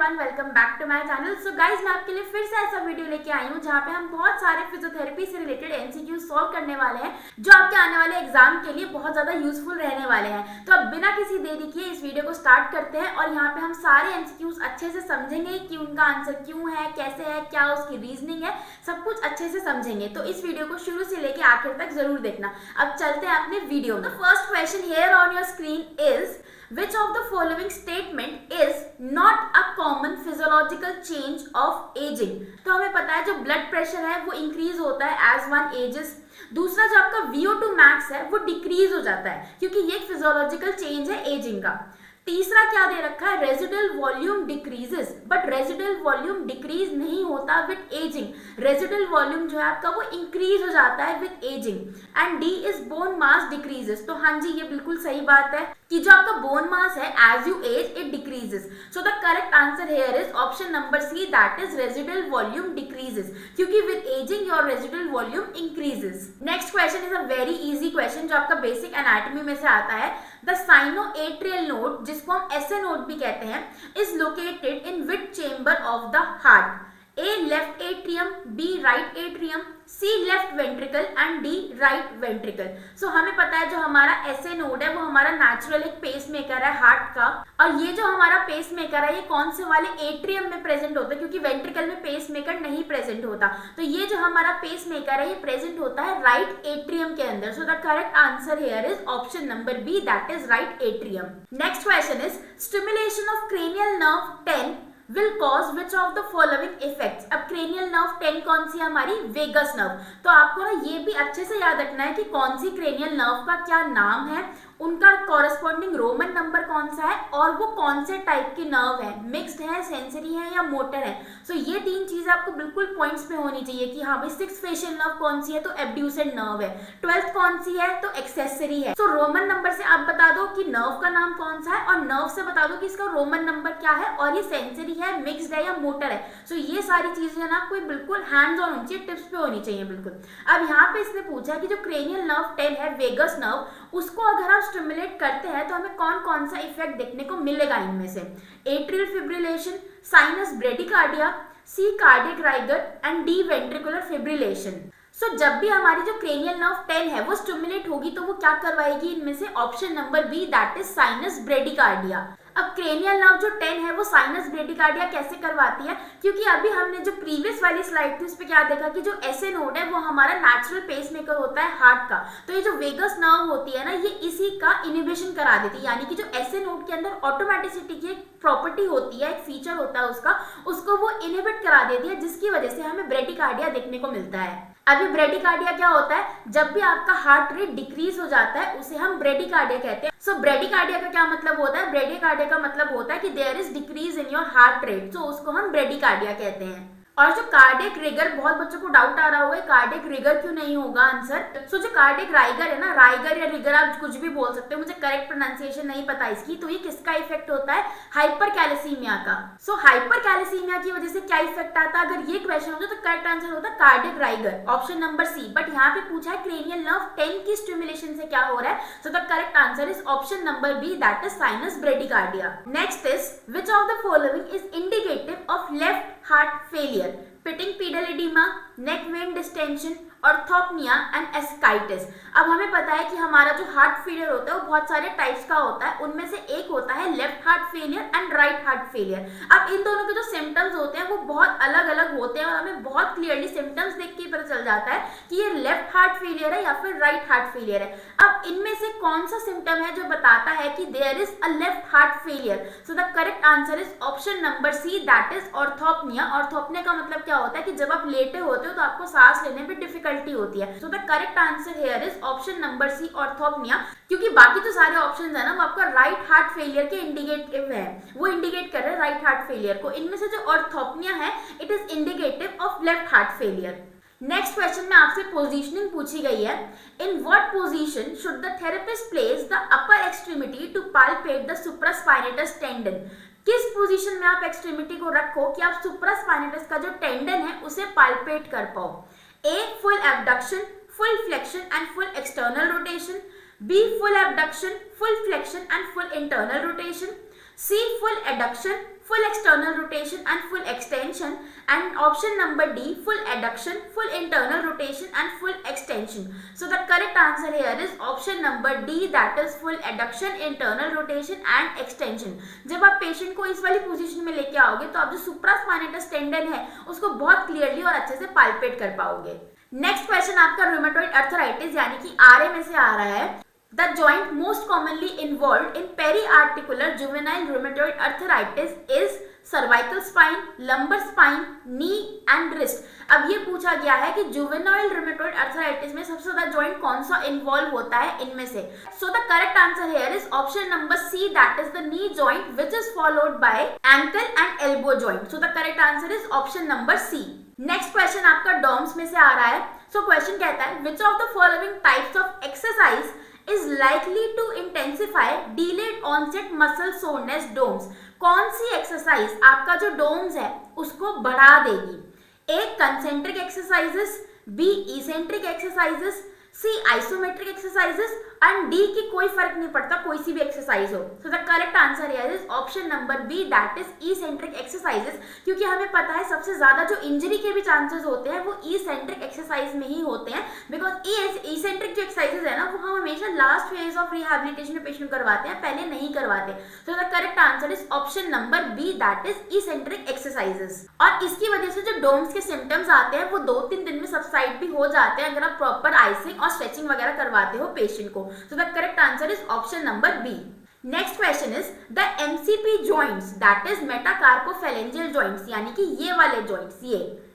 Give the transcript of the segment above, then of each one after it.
Everyone, welcome back to my channel. So guys, मैं आपके लिए फिर से ऐसा वीडियो लेके आई हूँ जहाँ पे हम बहुत सारे फिजियोथेरेपी से रिलेटेड एमसीक्यू सॉल्व करने वाले हैं जो आपके आने वाले एग्जाम के लिए बहुत ज्यादा यूजफुल रहने वाले हैं। तो अब बिना किसी देरी किए इस वीडियो को स्टार्ट करते हैं और यहाँ पे हम सारे एमसीक्यूज अच्छे से समझेंगे कि उनका आंसर क्यों है, कैसे है, क्या उसकी रीजनिंग है, सब कुछ अच्छे से समझेंगे। तो इस वीडियो को शुरू से लेके आखिर तक जरूर देखना। अब चलते हैं अपने वीडियो में। First question here on your screen is which of the following statement is not a common physiological change of aging। तो हमें पता है जो ब्लड प्रेशर है वो इंक्रीज होता है एज वन एजेस। दूसरा जो आपका VO2 मैक्स है वो डिक्रीज हो जाता है क्योंकि ये एक फिजियोलॉजिकल चेंज है एजिंग का। तीसरा क्या दे रखा है, residual volume decreases, but residual volume decrease नहीं होता विद एजिंग। रेजिडुअल वॉल्यूम जो है आपका वो इंक्रीज हो जाता है with ageing. And D is bone mass decreases. तो हाँ जी, ये बिल्कुल सही बात है कि जो आपका बोन मास है as you age it decreases. So the correct answer here is option number C, that is residual volume decreases, क्योंकि with ageing your residual volume increases. Next question is a very easy question जो आपका basic anatomy में से आता है। The sinoatrial node, जिसको हम SA node भी कहते हैं, is located in which chamber of the heart? A left atrium, B right atrium, C left ventricle and D right ventricle. So हमें पता है जो हमारा एसए नोड है वो हमारा नेचुरल एक पेस मेकर है हार्ट का, और ये जो हमारा पेस मेकर है ये कौन से वाले एट्रियम में प्रेजेंट होता है, क्योंकि वेंट्रिकल में पेस मेकर नहीं प्रेजेंट होता। तो ये जो हमारा पेस मेकर है ये प्रेजेंट होता है राइट एट्रियम के अंदर। So the correct answer here is option number B, that is right atrium. Next question is stimulation of cranial nerve 10 will cause which of the following effects। अब cranial nerve 10 कौन सी है हमारी? Vagus nerve. तो आपको ना ये भी अच्छे से याद रखना है कि कौन सी क्रेनियल नर्व का क्या नाम है, उनका कॉरेस्पॉन्डिंग रोमन नंबर कौन सा है और वो कौन से टाइप की नर्व है, मिक्स्ड है, सेंसरी है या मोटर है। सो ये तीन चीजें आपको बिल्कुल पॉइंट्स पे होनी चाहिए कि हाँ भाई, 6th फेशियल नर्व कौन सी है? तो एब्ड्यूसेंट नर्व है। 12th कौन सी है? तो एक्सेसरी है। सो रोमन नंबर से आप बता दो कि नर्व का नाम कौन सा है और नर्व से बता दो कि इसका रोमन नंबर क्या है और ये सेंसरी है, मिक्स्ड है या मोटर है। सो ये सारी चीजें ना कोई बिल्कुल हैंड्स ऑन होनी चाहिए, टिप्स पे होनी चाहिए बिल्कुल। अब यहाँ पे इसने पूछा कि जो क्रेनियल नर्व 10 है, वेगस नर्व, उसको अगर आप स्टिमुलेट करते हैं तो हमें कौन कौन सा इफेक्ट देखने को मिलेगा इनमें से? Atrial fibrillation, sinus bradycardia, C cardiac rigor and D ventricular fibrillation. So जब भी हमारी जो क्रेनियल नर्व 10 है वो स्टिमुलेट होगी तो वो क्या करवाएगी इनमें से? Option number B, that is sinus bradycardia. अब क्रेनियल नर्व जो 10 है वो साइनस ब्रेडिकार्डिया कैसे करवाती है? क्योंकि अभी हमने जो प्रीवियस वाली स्लाइड थी उस पे क्या देखा कि जो एसए नोड है वो हमारा नेचुरल पेसमेकर होता है हार्ट का। तो ये जो वेगस नर्व होती है ना, ये इसी का इनिबिशन करा देती है, यानी कि जो एसए नोड के अंदर ऑटोमेटिसिटी की एक प्रॉपर्टी होती है, एक फीचर होता है उसका, उसको वो इनहिबिट करा देती है, जिसकी वजह से हमें ब्रेडिकार्डिया देखने को मिलता है। अभी ब्रेडिकार्डिया क्या होता है? जब भी आपका हार्ट रेट डिक्रीज हो जाता है उसे हम ब्रेडिकार्डिया कहते हैं। सो ब्रेडिकार्डिया का क्या मतलब होता है? ब्रेडिकार्डिया का मतलब होता है कि there is decrease in your heart rate, तो उसको हम ब्रेडिकार्डिया कहते हैं। और जो कार्डियक रिगर, बहुत बच्चों को डाउट आ रहा होगा कार्डियक रिगर क्यों नहीं होगा आंसर। सो जो कार्डियक राइगर है ना, राइगर या रिगर आप कुछ भी बोल सकते हो, मुझे करेक्ट प्रोनाउंसिएशन नहीं पता इसकी। तो ये किसका इफेक्ट होता है? हाइपर कैल्सीमिया का। सो हाइपर कैल्सीमिया की वजह से क्या इफेक्ट आता है? अगर ये क्वेश्चन होता तो करेक्ट आंसर होता cardiac rigor, option number C. But यहाँ पे पूछा है क्रेनियल नर्व 10 की स्टिमुलेशन से क्या हो रहा है। So the correct answer is option number B, that is sinus bradycardia. Next is which of the following is indicative of left heart failure? Pitting pedal oedema, neck vein distension, orthopnoea and ascites. अब हमें पता है कि हमारा जो heart failure होता है वो बहुत सारे टाइप्स का होता है, उनमें से एक होता है left heart failure and right heart failure. अब इन दोनों के जो सिम्टम्स होते हैं वो बहुत अलग अलग होते हैं और हमें बहुत क्लियरली सिम्टम्स देख के पता चल जाता है कि ये लेफ्ट हार्ट फेलियर है या फिर राइट हार्ट फेलियर है। अब इनमें से कौन सा सिम्टम है जो बताता है कि there is a left heart failure? So the correct answer is option number C, that is orthopnea. Orthopnea का मतलब क्या होता है कि जब आप लेटे होते हो तो आपको सांस लेने में डिफिकल्टी होती है। So the correct answer here is option number C, orthopnea. क्योंकि बाकी जो सारे ऑप्शंस है ना वो आपका राइट हार्ट फेलियर के इंडिकेटिव है, वो इंडिकेट कर रहे हैं राइट हार्ट फेलियर को। इनमें से जो ऑर्थोपनिया है it is indicative of left heart failure. Next question में आपसे पोजीशनिंग पूछी गई है। In what position should the therapist place the upper extremity to palpate the supraspinatus tendon? किस पोजीशन में आप एक्सट्रीमिटी को रखो कि आप सुप्रास्पाइनेटस का जो टेंडन है उसे पाल्पेट कर पाओ? A, full abduction, full flexion and full external rotation. B, full abduction, full flexion and full internal rotation. C, full adduction, full external rotation and full extension, and option number D, full adduction, full internal rotation and full extension. So the correct answer here is option number D, that is full adduction, internal rotation and extension. जब आप patient को इस वाली position में लेके आओगे तो आप जो सुप्रास्पाइनेटस टेंडन है उसको बहुत क्लियरली और अच्छे से पाल्पेट कर पाओगे। नेक्स्ट क्वेश्चन आपका रूमेटॉइड अर्थराइटिस यानी कि आरए में से आ रहा है। The joint most commonly involved in periarticular juvenile rheumatoid arthritis is cervical spine, lumbar spine, knee and wrist. अब ये पूछा गया है कि जुवेनाइल रूमेटॉइड अर्थराइटिस में सबसे ज्यादा जॉइंट कौन सा इन्वॉल्व होता है इनमें से। So the correct answer here is option number C, that is the knee joint which is followed by ankle and elbow joint. So the correct answer is option number C. Next question आपका DOMS में से आ रहा है। So question कहता है which of the following types of exercise is likely to intensify delayed onset muscle soreness DOMS। कौन सी exercise आपका जो डोम्स है उसको बढ़ा देगी? A concentric exercises, B eccentric exercises, C isometric exercises and D की कोई फर्क नहीं पड़ता, कोई सी भी एक्सरसाइज हो। So the correct answer here is option number B, that is eccentric exercises, क्योंकि हमें पता है सबसे ज्यादा जो इंजरी के भी चांसेस होते हैं वो इसेंट्रिक एक्सरसाइज में ही होते हैं, बिकॉज इसेंट्रिक जो एक्सरसाइजेस है ना वो हम हमेशा लास्ट फेज ऑफ रिहैबिलिटेशन में पेशेंट करवाते हैं, पहले नहीं करवाते। So the correct answer is option number B, that is eccentric exercises. और इसकी वजह से जो डोम्स के सिम्टम्स आते हैं वो 2-3 दिन में सबसाइड भी हो जाते हैं अगर आप प्रॉपर आइसिंग और स्ट्रेचिंग वगैरह करवाते हो पेशेंट को। So the correct answer is option number B. Next question is the MCP joints, that is metacarpophalangeal joints, यानी कि ये वाले joints,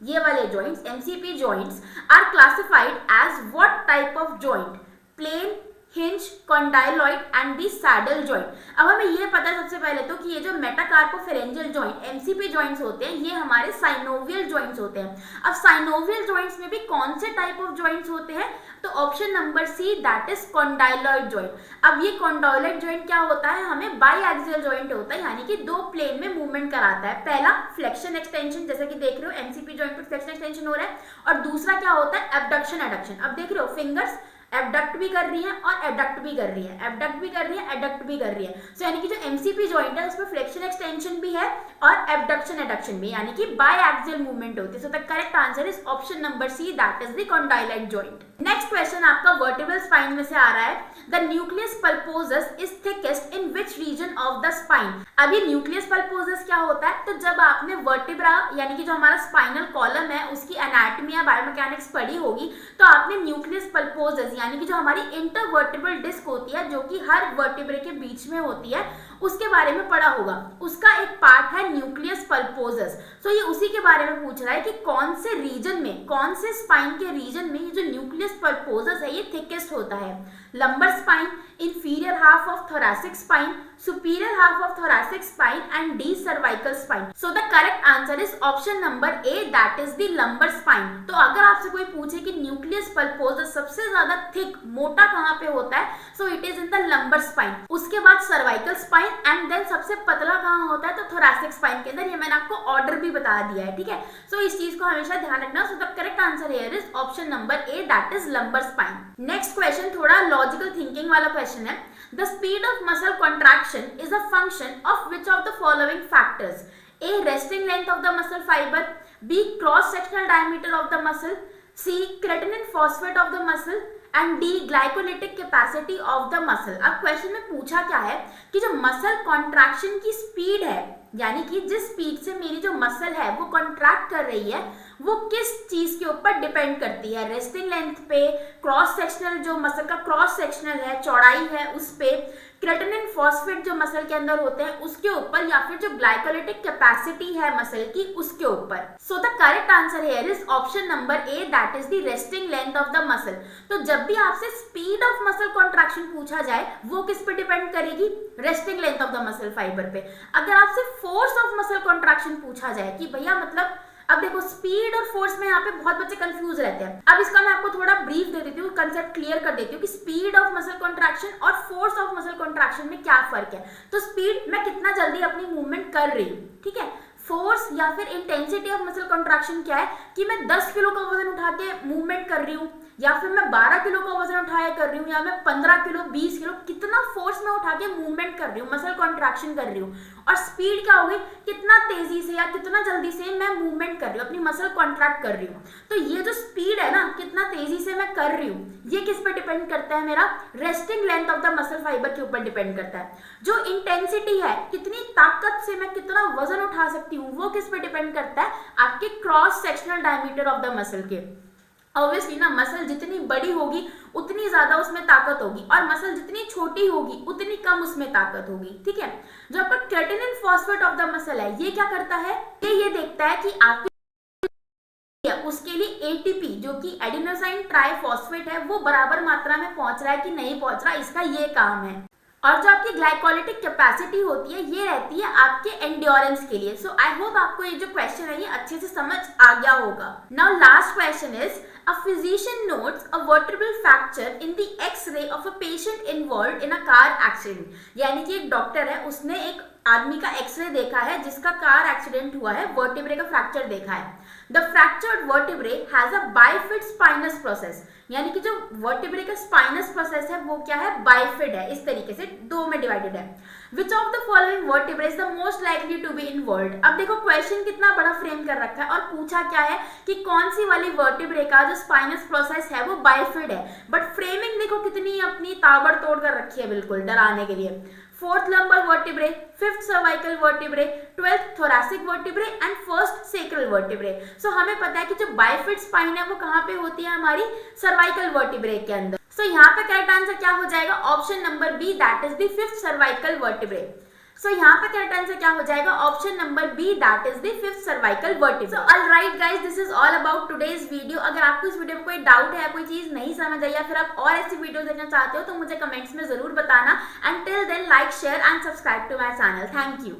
ये वाले joints MCP joints are classified as what type of joint? Plain, hinge, condyloid and the saddle joint। अब हमें ये पता है सबसे पहले तो कि ये जो मेटाकार्पोफेरेंजियल जॉइंट MCP जॉइंट्स होते हैं ये हमारे साइनोवियल जॉइंट्स होते हैं। अब साइनोवियल जॉइंट्स में भी कौन से टाइप ऑफ जॉइंट्स होते हैं? तो option number C, that is condyloid joint. अब ये कॉन्डाइलॉइड जॉइंट क्या होता है? हमें बाईएक्सियल जॉइंट होता है, यानी कि 2 प्लेन में मूवमेंट कराता है। पहला फ्लेक्शन एक्सटेंशन, जैसे कि देख रहे हो MCP जॉइंट पे फ्लेक्शन एक्सटेंशन हो रहा है, और दूसरा क्या होता है? Abduction adduction. अब देख रहे हो फिंगर्स एबडक्ट भी कर रही है और एडक्ट भी कर रही है, एबडक्ट भी कर रही है, एडक्ट भी कर रही है। सो यानी कि जो MCP जॉइंट है उसमें फ्लेक्शन एक्सटेंशन भी है और एबडक्शन एडक्शन भी, यानी कि बाईएक्सियल मूवमेंट होती है। So the correct answer is option number C, that is the condyloid joint. Next question आपका वर्टिब्रल स्पाइन में से आ रहा है। The nucleus pulposus is thickest in which region of the spine? अभी न्यूक्लियस पल्पोसस क्या होता है? तो जब आपने वर्टिब्रा यानी कि जो हमारा स्पाइनल कॉलम है उसकी एनाटमी या बायोमैकेनिक्स पढ़ी होगी तो आपने न्यूक्लियस पल्पोसस यानी कि जो हमारी इंटरवर्टिब्रल डिस्क होती है जो कि हर वर्टिब्रे के बीच में होती है उसके बारे में पढ़ा होगा। उसका एक पार्ट है न्यूक्लियस पल्पोसस। सो ये उसी के बारे में पूछ रहा है कि कौन से रीजन में, कौन से स्पाइन के रीजन में ये जो न्यूक्लियस पल्पोसस है ये थिकेस्ट होता है? Lumbar spine, inferior half of thoracic spine, superior half of thoracic spine and D cervical spine. So the correct answer is option number A, that is the lumbar spine. तो अगर आपसे कोई पूछे कि न्यूक्लियस पल्पोसस सबसे ज्यादा thick मोटा कहाँ पे होता है, so it is in the lumbar spine. उसके बाद cervical spine and then सबसे पतला कहाँ होता है? तो thoracic spine के अंदर। ये मैंने आपको ऑर्डर भी बता दिया है, ठीक है। So इस चीज को हमेशा ध्यान रखना। So the correct answer here is option number A, that is lumbar spine. Next question थोड़ा लॉजिकल थिंकिंग वाला क्वेश्चन है। The speed of muscle contraction is a function of which of the following factors? A, resting length of the muscle fiber, B, cross sectional diameter of the muscle, C, creatine phosphate of the muscle and D, glycolytic capacity of the muscle। अब question में पूछा क्या है कि जो muscle contraction की speed है यानी कि जिस स्पीड से मेरी जो मसल है वो कॉन्ट्रैक्ट कर रही है वो किस चीज के ऊपर डिपेंड करती है? रेस्टिंग लेंथ पे, क्रॉस सेक्शनल जो मसल का क्रॉस सेक्शनल है, चौड़ाई है उस पे, क्रेटिनिन फॉस्फेट जो मसल के अंदर होते हैं उसके ऊपर, या फिर जो ग्लाइकोलिटिक कैपेसिटी है मसल की उसके ऊपर। सो the correct answer here is option number A, that is the resting length of the muscle. तो जब भी आपसे स्पीड ऑफ मसल कॉन्ट्रैक्शन पूछा जाए वो किस पे डिपेंड करेगी? Resting length of the muscle fibre पे। अगर आपसे फोर्स ऑफ मसल कॉन्ट्रैक्शन पूछा जाए कि भैया मतलब, अब देखो स्पीड और फोर्स में यहाँ पे बहुत बच्चे कंफ्यूज रहते हैं। अब इसका मैं आपको थोड़ा ब्रीफ दे देती हूँ, कंसेप्ट क्लियर कर देती हूँ कि स्पीड ऑफ मसल कॉन्ट्रैक्शन और फोर्स ऑफ मसल कॉन्ट्रैक्शन में क्या फर्क है। तो स्पीड, मैं कितना जल्दी अपनी मूवमेंट कर रही हूँ, ठीक है। फोर्स या फिर इंटेंसिटी ऑफ मसल कॉन्ट्रैक्शन क्या है कि मैं 10 किलो का वजन उठा के मूवमेंट कर रही हूँ या फिर मैं 12 किलो का वजन उठाया कर रही हूँ, या मैं 15 किलो 20 किलो, कितना फोर्स में उठा के मूवमेंट कर रही हूँ, मसल कॉन्ट्रैक्शन कर रही हूँ। और स्पीड क्या होगी, कितना तेजी से या कितना जल्दी से मैं मूवमेंट कर रही हूँ, अपनी मसल कॉन्ट्रैक्ट कर रही हूँ। तो ये जो स्पीड है ना, कितना तेजी से मैं कर रही हूँ, ये किस पे डिपेंड करता है, मेरा resting length of the muscle fibre के ऊपर डिपेंड करता है। जो इंटेंसिटी है, कितनी ताकत से मैं कितना वजन उठा सकती हूँ, वो किस पे डिपेंड करता है, आपके cross sectional diameter of the muscle के। ऑब्वियसली ना, मसल जितनी बड़ी होगी उतनी ज्यादा उसमें ताकत होगी, और मसल जितनी छोटी होगी उतनी कम उसमें ताकत होगी, ठीक है। जो आपका creatinine phosphate of the muscle है, ये क्या करता है, ये देखता है कि आपके उसके लिए एटीपी जो कि एडिनोसाइन ट्राइफॉस्फेट है, वो बराबर मात्रा में पहुंच रहा है कि नहीं पहुंच रहा, इसका ये काम है। और जो आपकी ग्लाइकोलिटिक कैपेसिटी होती है, ये रहती है आपके एंड्योरेंस के लिए। सो आई होप आपको ये जो क्वेश्चन है ये अच्छे से समझ आ गया होगा। Now last question is, a physician notes a vertebral fracture in the x-ray of a patient involved in a car accident। यानी कि एक डॉक्टर है, उसने एक आदमी का एक्सरे देखा है जिसका कार एक्सीडेंट हुआ है, वर्टिब्रे का फ्रैक्चर देखा है। The fractured vertebrae has a bifid spinous process, यानी कि जो वर्टिब्रे का स्पाइनस प्रोसेस है वो क्या है, बाइफिड है, इस तरीके से दो में डिवाइडेड है। Which of the following vertebrae is the most likely to be involved. अब देखो क्वेश्चन कितना बड़ा फ्रेम कर रखा है, और पूछा क्या है कि कौन सी वाली वर्टिब्रे का जो स्पाइनस प्रोसेस है वो बाइफिड है, बट फ्रेमिंग देखो कितनी अपनी ताबड़तोड़ कर रखी है, बिल्कुल डराने के लिए। Fourth lumbar vertebrae, fifth cervical vertebrae, 12th thoracic vertebrae and first sacral vertebrae. So हमें पता है कि जो बाइफिड स्पाइन है वो कहाँ पे होती है, हमारी सर्वाइकल वर्टिब्रे के अंदर। सो यहाँ पे करेक्ट आंसर क्या हो जाएगा, option number B, that is the fifth cervical vertebrae. So यहाँ पे करेक्ट आंसर क्या हो जाएगा, option number B, that is the fifth cervical vertebrae. So alright guys, this is all about today's video. अगर आपको इस वीडियो में कोई डाउट है, कोई चीज नहीं समझ आई, या फिर आप और ऐसी वीडियो देखना चाहते हो तो मुझे कमेंट्स में जरूर बताना। And till then, like, share and subscribe to my channel. Thank you.